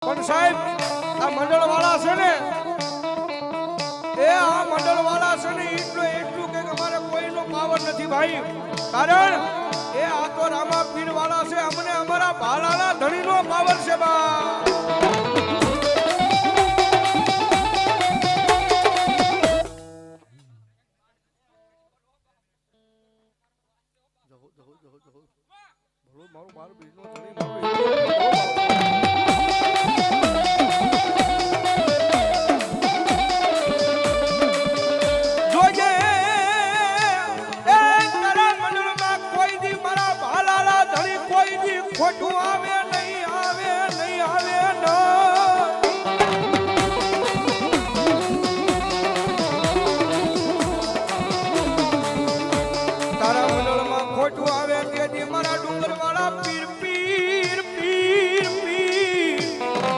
પણ સાહેબ આ મંડળ વાળા છે ને આ મંડળ વાળા છે ને એટલું કે અમારે કોઈનો પાવર નથી ભાઈ કારણ આ તો રામા પીર વાળા છે અમને અમારા ભાલાના ધણીનો પાવર છે બા